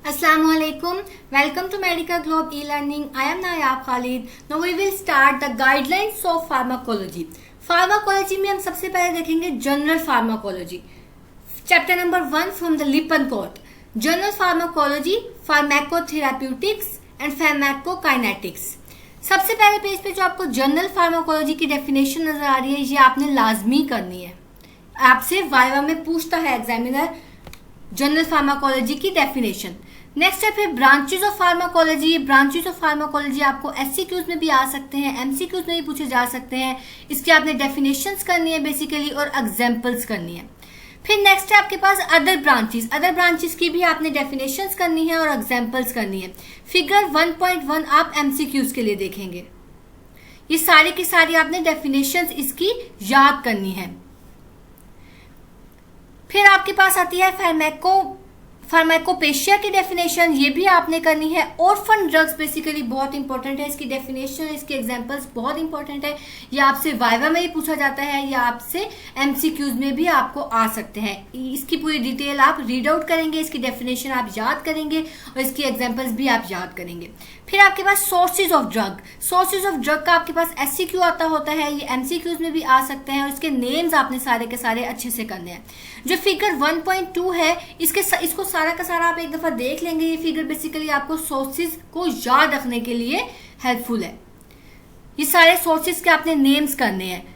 Assalamualaikum. Welcome to Medical Globe e-learning. I am Nayab Khalid. Now we will start the guidelines of pharmacology. Pharmacology में हम सबसे पहले देखेंगे general pharmacology. Chapter number 1 from the लिपन code. General pharmacology, pharmacotherapeutics and pharmacokinetics. सबसे पहले page पे जो आपको जनरल फार्माकोलॉजी की डेफिनेशन नजर आ रही है, ये आपने लाजमी करनी है. आपसे वाइवा में पूछता है एग्जामिनर जनरल फार्माकोलॉजी की डेफिनेशन. नेक्स्ट है फिर branches of pharmacology. Branches of pharmacology आपको एससीक्यूज में भी आ सकते हैं, एमसीक्यूज में भी पूछे जा सकते हैं. इसकी आपने डेफिनेशंस करनी है बेसिकली और एग्जांपल्स करनी है. फिर नेक्स्ट है आपके पास अदर ब्रांचेस. अदर ब्रांचेस की भी आपने डेफिनेशंस करनी है और एग्जांपल्स करनी है. फिगर 1.1 आप एमसीक्यूज के लिए देखेंगे. ये सारी की सारी आपने डेफिनेशंस इसकी याद करनी है. फिर आपके पास आती है फार्माकोपेशिया की डेफिनेशन. ये भी आपने करनी है. ऑर्फन ड्रग्स बेसिकली बहुत इंपॉर्टेंट है. इसकी डेफिनेशन, इसके एग्जांपल्स बहुत इंपॉर्टेंट है. ये आपसे वाइवा में ही पूछा जाता है या आपसे एमसीक्यूज में भी आपको आ सकते हैं. इसकी पूरी डिटेल आप रीड आउट करेंगे, इसकी डेफिनेशन आप याद करेंगे और इसकी एग्जांपल्स भी आप याद करेंगे. फिर आपके पास sources of drug. Sources of drug का आपके पास एससीक्यू आता होता है, ये एमसीक्यूज में भी आ सकते हैं और इसके नेम्स आपने सारे के सारे अच्छे से करने हैं. जो फिगर 1.2 है इसको सारा का सारा आप एक दफा देख लेंगे. ये फिगर बेसिकली आपको सोर्सेज को याद रखने के लिए हेल्पफुल है. ये सारे सोर्सेज के आपने नेम्स करने हैं.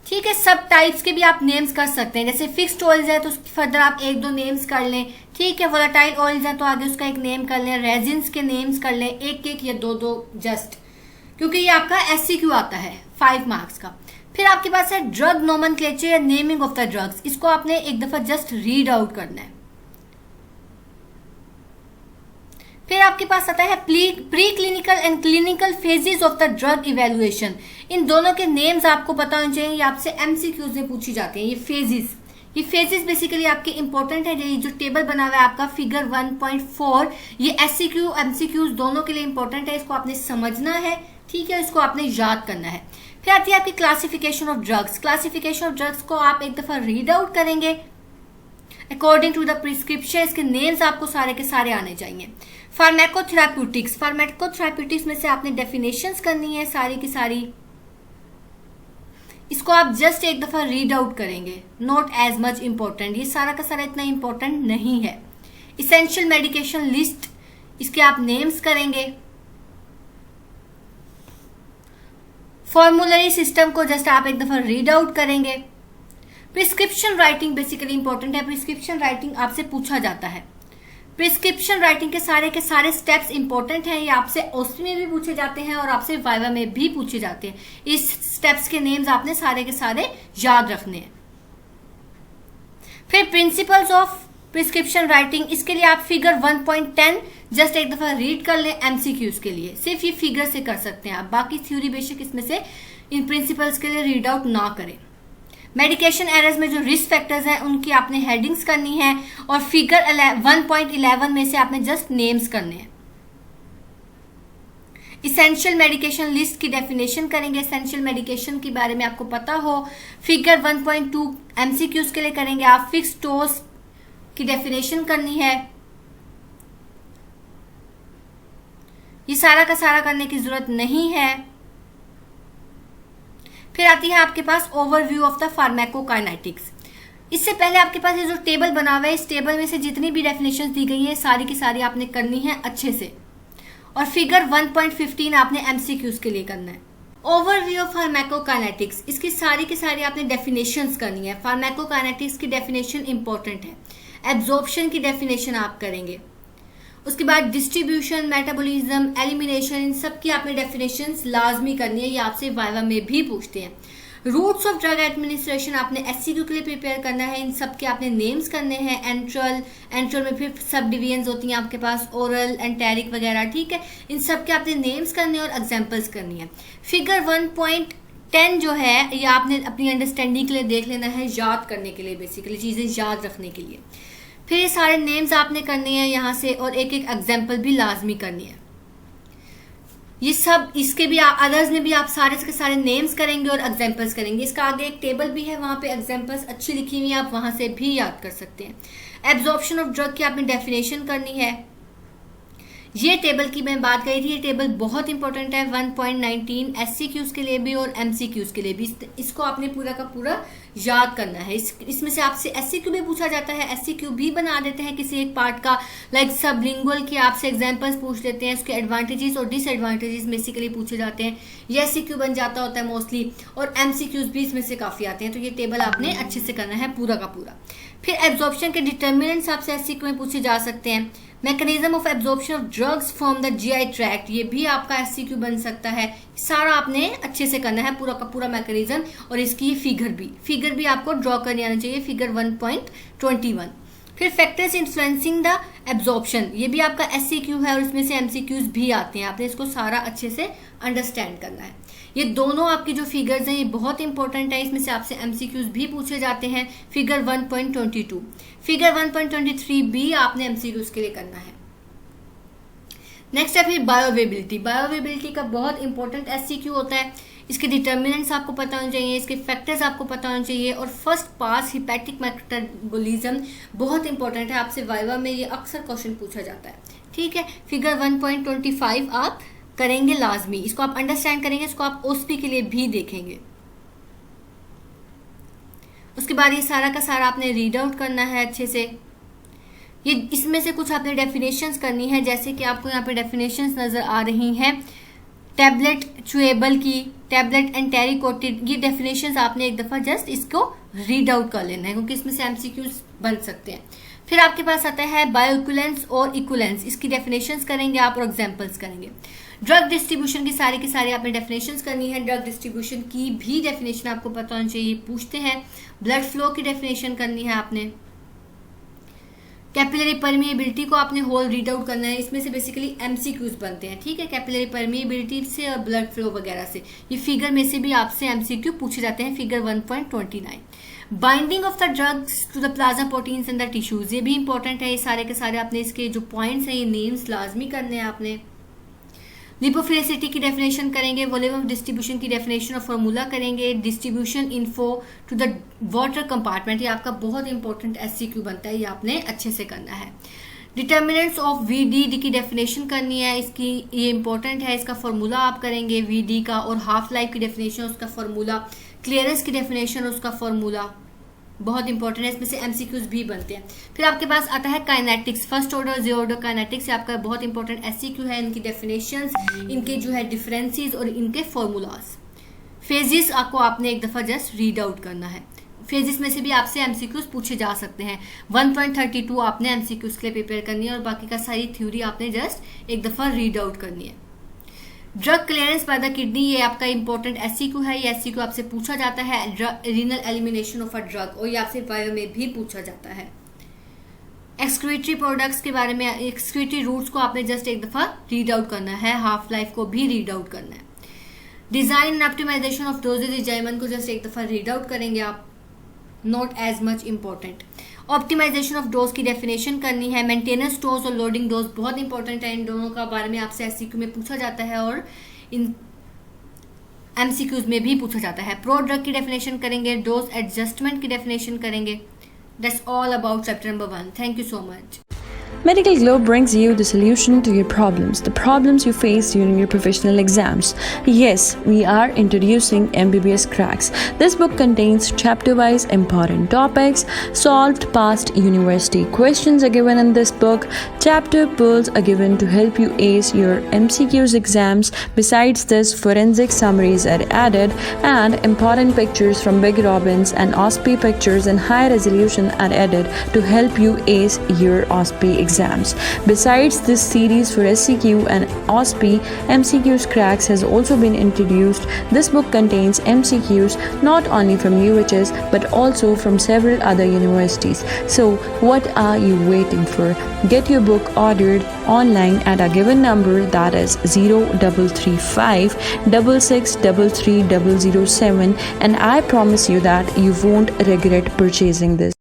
ठीक है, सब टाइप्स के भी आप नेम्स कर सकते हैं. जैसे फिक्स्ड ऑयल्स है तो फर्दर आप एक दो नेम्स कर लें. ठीक है, वोलेटाइल ऑयल्स है तो आगे उसका एक नेम कर लें. रेजिन्स के नेम्स कर लें, एक एक या दो दो जस्ट, क्योंकि ये आपका एससीक्यू आता है 5 मार्क्स का. फिर आपके पास है ड्रग नोमेनक्लेचर या नेमिंग ऑफ द ड्रग्स. इसको आपने एक दफा जस्ट रीड आउट करना है. फिर आपके पास आता है pre clinical and clinical phases of the drug evaluation. इन दोनों के नेम्स आपको पता होने चाहिए. ये आपसे एमसीक्यूज में पूछी जाती हैं. ये फेजेस बेसिकली आपके इंपॉर्टेंट है. ये जो टेबल बना हुआ है आपका फिगर 1.4, ये एससीक्यू एमसीक्यूज दोनों के लिए इंपॉर्टेंट है. इसको आपने समझना है. ठीक है, इसको आपने याद करना है. फिर आती है आपकी classification of drugs. Classification of drugs को आप एक दफा रीड आउट करेंगे अकॉर्डिंग टू द प्रिस्क्रिप्शन. इसके नेम्स आपको सारे के सारे आने चाहिए. फार्माकोथेराप्यूटिक्स. फार्माकोथेराप्यूटिक्स में से आपने डेफिनेशंस करनी है सारी की सारी. इसको आप जस्ट एक दफा रीड आउट करेंगे. नॉट एज मच इंपॉर्टेंट, ये सारा का सारा इतना इंपॉर्टेंट नहीं है. इसेंशियल मेडिकेशन लिस्ट, इसके आप नेम्स करेंगे. फॉर्मूलरी सिस्टम को जस्ट आप एक दफा रीड आउट करेंगे. प्रिस्क्रिप्शन राइटिंग बेसिकली इंपॉर्टेंट है. प्रिस्क्रिप्शन राइटिंग आपसे पूछा जाता है. प्रिस्क्रिप्शन राइटिंग के सारे स्टेप्स इंपॉर्टेंट हैं. ये आपसे ओस्टी में भी पूछे जाते हैं और आपसे वाइवा में भी पूछे जाते हैं. इस स्टेप्स के नेम्स आपने सारे के सारे याद रखने हैं. फिर प्रिंसिपल्स ऑफ प्रिस्क्रिप्शन राइटिंग, इसके लिए आप फिगर 1.10 जस्ट एक दफा रीड कर लें. एमसीक्यूज के लिए सिर्फ ये फिगर से कर सकते हैं आप. बाकी थ्योरी बेसिक इसमें से इन प्रिंसिपल्स के लिए रीड आउट ना करें. मेडिकेशन एरर्स में जो रिस्क फैक्टर्स हैं उनकी आपने हेडिंग्स करनी है और फिगर 1.11 में से आपने जस्ट नेम्स करने हैं. इसेंशियल मेडिकेशन लिस्ट की डेफिनेशन करेंगे. इसेंशियल मेडिकेशन के बारे में आपको पता हो. फिगर 1.2 एमसीक्यूज के लिए करेंगे आप. फिक्स्ड डोज की डेफिनेशन करनी है. ये सारा का सारा करने की जरूरत नहीं है. फिर आती है आपके पास ओवरव्यू ऑफ द फार्माकोकाइनेटिक्स. इससे पहले आपके पास ये जो टेबल बना हुआ है, इस टेबल में से जितनी भी डेफिनेशंस दी गई है सारी की सारी आपने करनी है अच्छे से. और फिगर 1.15 आपने एमसीक्यूज के लिए करना है. ओवरव्यू ऑफ फार्माकोकाइनेटिक्स, इसकी सारी की सारी आपने डेफिनेशंस करनी है. फार्माकोकाइनेटिक्स की डेफिनेशन इंपॉर्टेंट है. एब्जॉर्प्शन की डेफिनेशन आप करेंगे. उसके बाद डिस्ट्रीब्यूशन, मेटाबॉलिज्म, एलिमिनेशन, इन सब की आपने डेफिनेशंस लाजमी करनी है. ये आपसे वाइवा में भी पूछते हैं. रूट्स ऑफ ड्रग एडमिनिस्ट्रेशन आपने एससीक्यू के लिए प्रिपेयर करना है. इन सब के आपने नेम्स करने हैं. एंट्रल में फिर सब डिवीजन्स होती हैं आपके पास, ओरल, एंटेरिक वगैरह. ठीक है, इन सब के आपने नेम्स करने और एग्जाम्पल्स करनी है. फिगर 1.10 जो है ये आपने अपनी अंडरस्टैंडिंग के लिए देख लेना है, याद करने के लिए, बेसिकली चीज़ें याद रखने के लिए. फिर ये सारे नेम्स आपने करने हैं यहाँ से और एक एक एग्जाम्पल भी लाजमी करनी है. ये सब इसके भी अदर्स में भी आप सारे के सारे नेम्स करेंगे और एग्जाम्पल्स करेंगे. इसका आगे एक टेबल भी है, वहाँ पे एग्जाम्पल्स अच्छी लिखी हुई है, आप वहाँ से भी याद कर सकते हैं. एब्जॉर्प्शन ऑफ ड्रग की आपने डेफिनेशन करनी है. ये टेबल की मैं बात करी थी, ये टेबल बहुत इंपॉर्टेंट है 1.19 SCQs के लिए भी और MCQs के लिए भी। इसको आपने पूरा का पूरा याद करना है। इसमें से आपसे SCQ भी पूछा जाता है, SCQ भी बना देते हैं किसी एक पार्ट का, लाइक सबलिंगुअल की आपसे एग्जांपल्स पूछ लेते हैं, उसके एडवांटेजेस और डिसएडवांटेजेस बेसिकली पूछे जाते हैं, ये SCQ बन जाता होता है मोस्टली, और MCQs भी इसमें से काफ़ी आते हैं। तो ये टेबल आपने अच्छे से करना है पूरा का पूरा। फिर एब्जॉर्प्शन के डिटर्मिनेंट्स आपसे SCQ में पूछे जा सकते हैं। Mechanism of absorption of drugs from the GI tract, ये भी आपका SCQ बन सकता है। सारा आपने अच्छे से करना है पूरा का पूरा मैकेनिज्म, और इसकी फिगर भी आपको ड्रॉ करनी आना चाहिए, फिगर 1.21। फिर फैक्टर्स इन्फ्लुएंसिंग द एब्जॉर्प्शन, ये भी आपका SCQ है और इसमें से MCQs भी आते हैं। आपने इसको सारा अच्छे से अंडरस्टैंड करना है। ये दोनों आपकी जो फिगर्स हैं ये बहुत इंपॉर्टेंट है, इसमें से आपसे MCQs भी पूछे जाते हैं। फिगर 1.22, फिगर 1.23 भी आपने MCQs के लिए करना है। नेक्स्ट है फिर बायोअवेबिलिटी। बायोअवेबिलिटी का बहुत इंपॉर्टेंट SCQ होता है। इसके डिटर्मिनेंट्स आपको पता होने चाहिए, इसके फैक्टर्स आपको पता होने चाहिए, और फर्स्ट पास हिपैटिक मेटाबॉलिज्म बहुत इंपॉर्टेंट है। आपसे वाइवा में ये अक्सर क्वेश्चन पूछा जाता है। ठीक है, फिगर 1.25 आप करेंगे लाजमी, इसको आप अंडरस्टैंड करेंगे, इसको आप OSP के लिए भी देखेंगे। उसके बाद ये सारा का सारा आपने रीड आउट करना है अच्छे से। ये इसमें से कुछ आपने डेफिनेशंस करनी है, जैसे कि आपको यहाँ पे डेफिनेशंस नज़र आ रही हैं टैबलेट च्यूएबल की, टैबलेट एंड टेरिकोटेड, ये डेफिनेशंस आपने एक दफ़ा जस्ट इसको रीड आउट कर लेना है, क्योंकि इसमें से MCQs बन सकते हैं। फिर आपके पास आता है बायोइक्विलेंस और इक्विलेंस, इसकी डेफिनेशंस करेंगे आप और एग्जांपल्स करेंगे। ड्रग डिस्ट्रीब्यूशन की सारी आपने डेफिनेशंस करनी है। ड्रग डिस्ट्रीब्यूशन की भी डेफिनेशन आपको पता होनी चाहिए, पूछते हैं। ब्लड फ्लो की डेफिनेशन करनी है आपने। कैपिलरी परमिएबिलिटी को आपने होल रीड आउट करना है, इसमें से बेसिकली MCQs बनते हैं। ठीक है, कैपिलरी परमिएबिलिटी से और ब्लड फ्लो वगैरह से, ये फिगर में से भी आपसे MCQ पूछे जाते हैं। Figure 1.29, binding of the drugs to the plasma proteins in the tissues, ये भी इंपॉर्टेंट है। ये सारे के सारे आपने इसके जो पॉइंट्स हैं ये नेम्स लाजमी करने हैं आपने। लिपोफिलिसिटी की डेफिनेशन करेंगे, वॉल्यूम ऑफ डिस्ट्रीब्यूशन की डेफिनेशन और फार्मूला करेंगे। Distribution into to the water compartment, ये आपका बहुत इंपॉर्टेंट SCQ बनता है, ये आपने अच्छे से करना है। डिटर्मिनेंट्स ऑफ VD की डेफिनेशन करनी है, इसकी ये इंपॉर्टेंट है, इसका फार्मूला आप करेंगे VD का, और हाफ लाइफ की डेफिनेशन उसका फार्मूला, क्लियरेंस की डेफिनेशन उसका फार्मूला बहुत इंपॉर्टेंट है। इसमें से MCQs भी बनते हैं। फिर आपके पास आता है kinetics, first order zero order kinetics, आपका बहुत इंपॉर्टेंट SCQ है। इनकी डेफिनेशंस, इनके जो है डिफरेंसेस और इनके फॉर्मूलाज। फेजेस आपको आपने एक दफ़ा जस्ट रीड आउट करना है। फेजेस में से भी आपसे MCQs पूछे जा सकते हैं। 1.32 आपने MCQs के लिए प्रिपेयर करनी है, और बाकी का सारी थ्योरी आपने जस्ट एक दफ़ा रीड आउट करनी है। Drug clearance by the kidney, ये आपका इंपॉर्टेंट SCQ है। ये SCQ आपसे पूछा जाता है। Renal elimination of a drug, और ये आपसे बायो में भी पूछा जाता है। एक्सक्रीटरी प्रोडक्ट्स के बारे में, एक्सक्रीटरी रूट्स को आपने जस्ट एक दफ़ा रीड आउट करना है। हाफ लाइफ को भी रीड आउट करना है। Design and optimization of dosages regimen को जस्ट एक दफ़ा रीड आउट करेंगे आप, not as much important. Optimization of dose की डेफिनेशन करनी है। मेंटेनेंस डोज और लोडिंग डोज बहुत इंपॉर्टेंट है, इन दोनों का बारे में आपसे SCQ में पूछा जाता है और इन MCQs में भी पूछा जाता है। प्रो ड्रग की डेफिनेशन करेंगे, डोज एडजस्टमेंट की डेफिनेशन करेंगे। That's all about chapter number 1। Thank you so much. Medical Glow brings you the solution to your problems, the problems you face during your professional exams. Yes, we are introducing MBBS Cracks. This book contains chapter-wise important topics. Solved past university questions are given in this book. Chapter pearls are given to help you ace your MCQs exams. Besides this, forensic summaries are added, and important pictures from Big Robins and OSPI pictures in high resolution are added to help you ace your OSPI exams. Besides this series for SCQ and OSPI, MCQs Cracks has also been introduced. This book contains MCQs not only from UHS but also from several other universities. So what are you waiting for? Get your book ordered online at a given number, that is 0335 6633 007, and I promise you that you won't regret purchasing this.